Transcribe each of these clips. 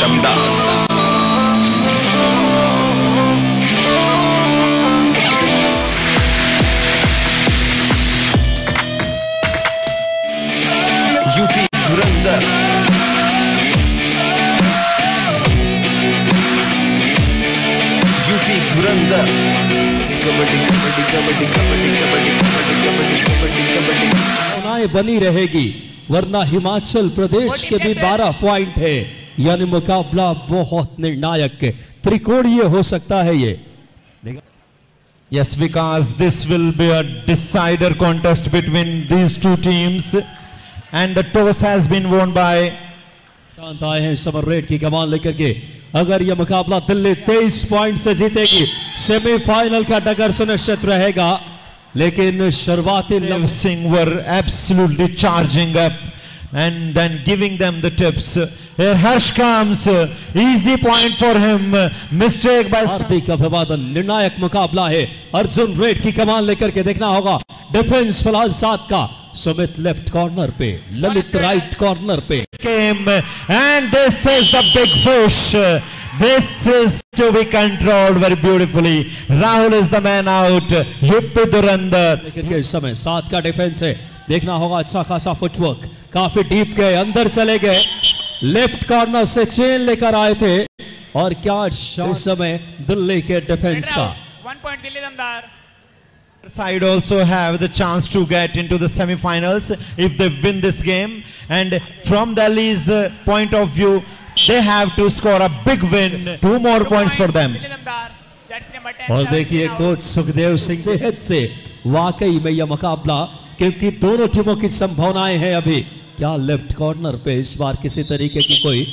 दमदार। यूपी धुरंधर, यूपी धुरंधर। कबड्डी कबड्डी कबड्डी कबड्डी कबड्डी कबड्डी कबड्डी कबड्डी कबड्डी भावनाएं बनी रहेगी, वरना हिमाचल प्रदेश के भी 12 पॉइंट है, यानी मुकाबला बहुत निर्णायक त्रिकोणीय हो सकता है ये। Yes, because this will be a decider contest between these two teams, and the toss has been won by. शांत आए हैं समर रेड की कमान लेकर के। अगर यह मुकाबला दिल्ली 23 पॉइंट से जीतेगी, सेमीफाइनल का डगर सुनिश्चित रहेगा। लेकिन शुरुआती Liv Singh were absolutely charging up and then giving them the tips. Here Harsh comes, easy point for him, mistake by हार्दिक अभिवादन। निर्णायक मुकाबला है, अर्जुन रेड की कमान लेकर के। देखना होगा डिफेंस फिलहाल 7 का, सुमित लेफ्ट कॉर्नर पे, ललित राइट कॉर्नर पे। Came and this is the big fish. This is to be controlled very beautifully. Rahul is the man out. UP धुरंधर। लेकिन इस समय 7 का डिफेंस है, देखना होगा अच्छा खासा फुटवर्क, काफी डीप गए, अंदर चले गए, लेफ्ट कॉर्नर से चेन लेकर आए थे। और क्या इस समय दिल्ली के डिफेंस का 1 पॉइंट दिल्ली दमदार। Side also have the chance to get into the semi-finals if they win this game, and from Delhi's point of view they have to score a big win, 2 more points for them. और देखिए coach Sukhdev Singh सेहत से वाकई में यह मुकाबला, क्योंकि दोनों टीमों की संभावनाएं हैं अभी। क्या लेफ्ट कॉर्नर पे इस बार किसी तरीके की कोई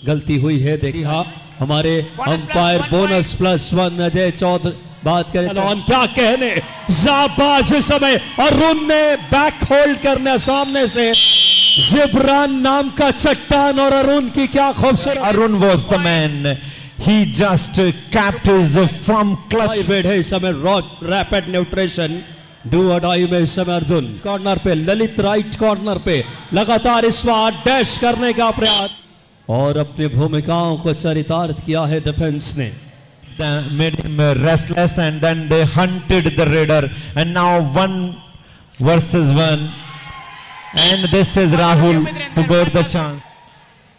गलती हुई है? देखिए हाँ, हमारे अंपायर बोनस +1 अजय चौधरी बात करें। क्या कहने, जाबाज इस समय अरुण ने बैक होल्ड करने सामने से जिब्रान नाम का चट्टान, और अरुण की क्या खूबसूरत। Arun was the man. He just capped his firm clutch. है इस समय रैपिड न्यूट्रिशन डू और डाई में इस समय अर्जुन कॉर्नर पे, ललित राइट कॉर्नर पे लगातार इस बार डैश करने का प्रयास, और अपनी भूमिकाओं को चरितार्थ किया है डिफेंस ने। Made him restless, and then they hunted the raider, and now 1 versus 1, and this is Rahul who got the chance.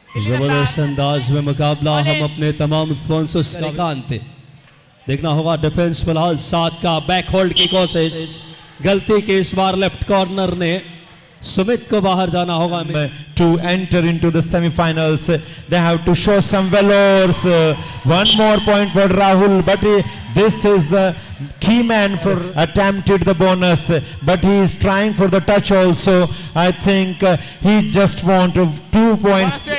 जबरदस्त अंदाज में मुकाबला हम अपने तमाम स्पॉन्सर्स का कांते। देखना होगा डिफेंस फिलहाल 7 का, बैक होल्ड की कोशिश, गलती की इस बार लेफ्ट कॉर्नर ने, सुमित को बाहर जाना होगा। To enter into the semi-finals they have to show some valors. 1 more point for Rahul, but this is the key man for attempted the bonus, but he is trying for the touch also. I think he just want 2 points,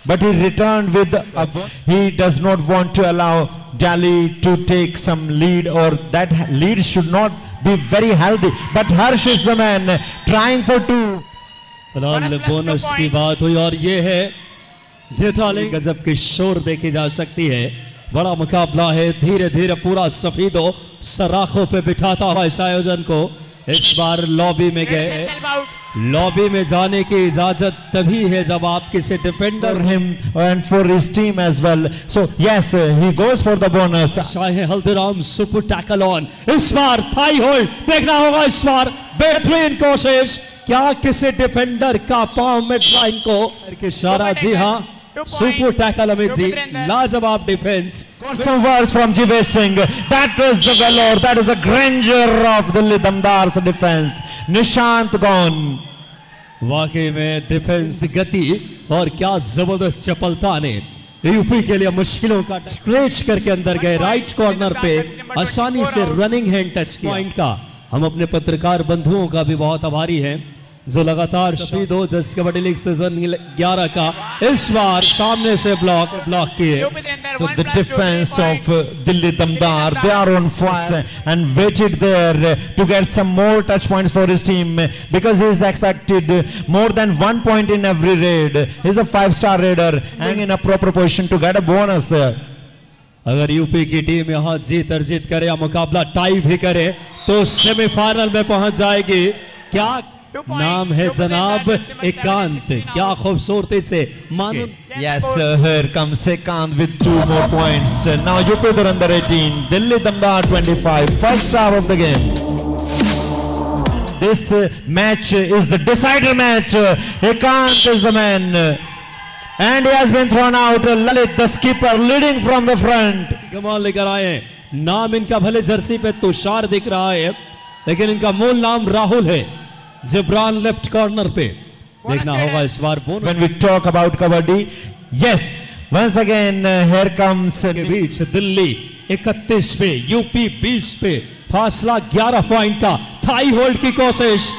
but he returned with he does not want to allow Delhi to take some lead, or that lead should not be very healthy, but Harsh is the man trying for 2. फिलहाल bonus की बात हुई, और ये है जेठाली गजब की शोर देखी जा सकती है। बड़ा मुकाबला है, धीरे धीरे पूरा सफीदो सराखों पे बिठाता हुआ इस आयोजन को। इस बार लॉबी में गए, लॉबी में जाने की इजाजत तभी है जब आप किसी defender him and for his team as well. So yes, he goes for the bonus. शाहे हल्दीराम सुपर टैकल ऑन, इस बार थाई होल्ड, देखना होगा इस बार बेहतरीन कोशिश, क्या किसी डिफेंडर का पांव मिड लाइन को इशारा। जी हाँ, सुपर टैकल अमित जी, लाजवाब defence. Got some words from Jivesh Singh. That was the valor, that is the grandeur of Delhi Damdar's defense. Nishant gone. वाकई में डिफेंस गति और क्या जबरदस्त चपलता ने यूपी के लिए मुश्किलों का स्ट्रेच करके अंदर गए। राइट कॉर्नर पे आसानी से रनिंग हैंड टच पॉइंट का हम अपने पत्रकार बंधुओं का भी बहुत आभारी हैं, जो लगातार शहीद हो जस कबड्डी लीग सीजन 11 का इस बार सामने से ब्लॉक किए। So the defense of Delhi Damdar, they are on fire and waited there to get some more touch points for his team, because he is expected more than 1 point in every raid. He is a 5-star raider and in a proper position to get a bonus there. अगर UP की team यहाँ जीत अर्जित करे या मुकाबला tie भी करे तो सेमीफाइनल में पहुंच जाएगी। क्या नाम है जनाब एकांत। क्या खूबसूरती से मानो। Yes, here comes Ekant with 2 more points. Now UP Durandar 18, Delhi Damdar 25. First half of the game. This match is the decider match. Ekant is the man. And he has been thrown out. Lalit, the skipper, leading from the front. कमाल लेकर आए हैं। नाम इनका भले Jersey पे तुषार दिख रहा है, लेकिन इनका मूल नाम राहुल है। जिब्रान लेफ्ट कॉर्नर पे देखना होगा इस बार bonus. When we talk about kabaddi, yes, once again here comes के बीच दिल्ली 31 पे, यूपी 20 पे, फासला 11 पॉइंट का। थाई होल्ड की कोशिश,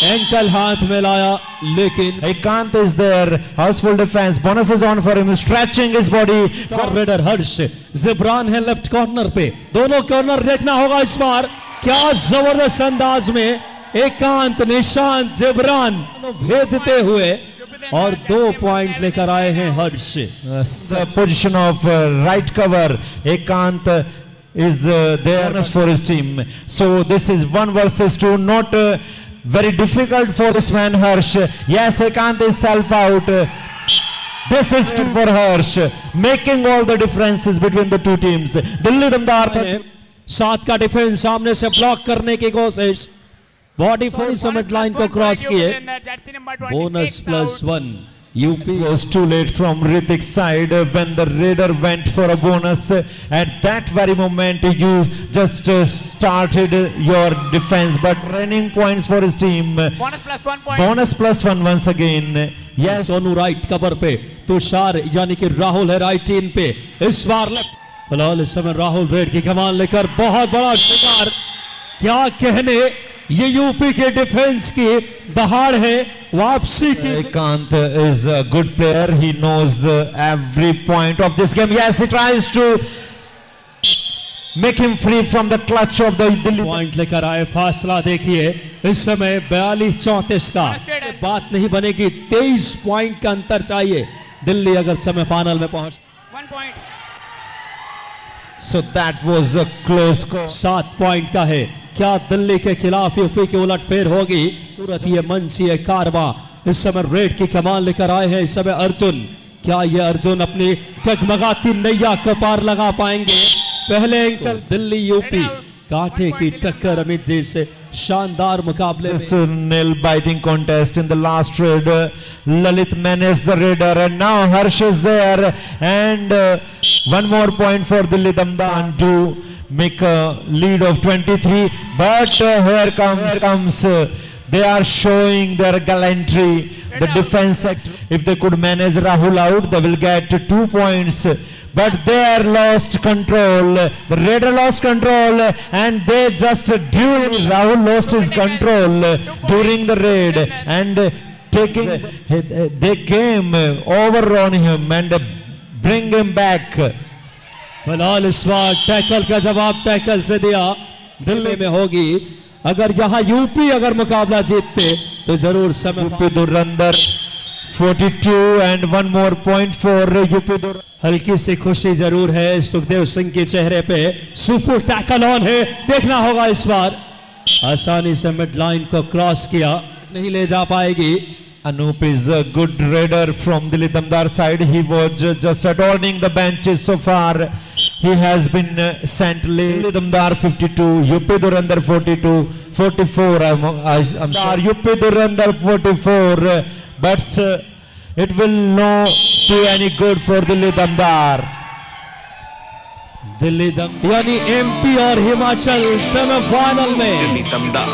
एंकल हाथ में लाया, लेकिन Ekant is there. Houseful defense. Bonus is on for him. Stretching his body. Raider Harsh, Jibran है लेफ्ट कॉर्नर पे। दोनों कॉर्नर देखना होगा इस बार। क्या जबरदस्त अंदाज में एकांत, निशांत, जिब्रान भेदते हुए और 2 पॉइंट लेकर आए हैं हर्ष। Position of right cover. Ekant is there for his team. So this is 1 versus 2. Not very difficult for this man Harsh. Yes, Ekant is self out. This is for Harsh, making all the differences between the two teams. Delhi Damdar 7 का defence, सामने से block करने की कोशिश, body for summit line को cross किए। Bonus +1 UP. was too late from Ritik's side when the raider went for a bonus. At that very moment you just started your defense, but running points for his team. Bonus +1 once again. Yes, Sonu right cover पे, तुषार यानी कि राहुल है right इन पे। इस बार फिलहाल इस समय Rahul red की कमान लेकर बहुत बड़ा शिकार। क्या कहने, ये यूपी के डिफेंस की दहाड़ है, वापसी की। Ekant is a good player. He knows every point of this game. Yes, he tries to make him free from the clutch of the Delhi. Point लेकर आए। फासला देखिए इस समय 42-34 का। बात नहीं बनेगी, 23 पॉइंट का अंतर चाहिए दिल्ली अगर सेमीफाइनल में पहुंच। So that was a close call. 7 point का है। क्या दिल्ली के खिलाफ यूपी की उलटफेर होगी? सूरत ये मंसी है कारवा इस समय रेड की कमान लेकर आए हैं। इस समय अर्जुन, क्या ये अर्जुन अपनी टगमगाती नैया को पार लगा पाएंगे? पहले एंकल दिल्ली यूपी कांटे की टक्कर अमित जी से शानदार मुकाबले। This nail biting contest in the last raid. Lalit managed the raider and now Harsh is there and 1 more point for Delhi Damdar to make a lead of 23. But here comes they are showing their gallantry. The defense sector, if they could manage Rahul out, they will get 2 points. But they lost control. The raider lost control, and they just Rahul lost his control during the raid, and they came over on him and bring him back. फिलहाल इस बार tackle का जवाब tackle से दिया। दिल्ली में होगी, अगर यहाँ यूपी अगर मुकाबला जीतते तो जरूर समय। UP Durandar 42 and 1 more point for UP Durandar. हल्की सी खुशी जरूर है सुखदेव सिंह के चेहरे पे। सुपर टैकल ऑन है, देखना होगा इस बार। आसानी से मिड लाइन को क्रॉस किया, नहीं ले जा पाएगी। Anup is a good raider from Delhi Damdar side. He was just adorning the benches so far. He has been sent late. Delhi Damdar 52, UP Durandar 42, 44. I'm sorry, UP Durandar 44. But it will not be any good for Delhi Damdar. Delhi दम यानी MP और Himachal semifinal में। दिल्ली दमदार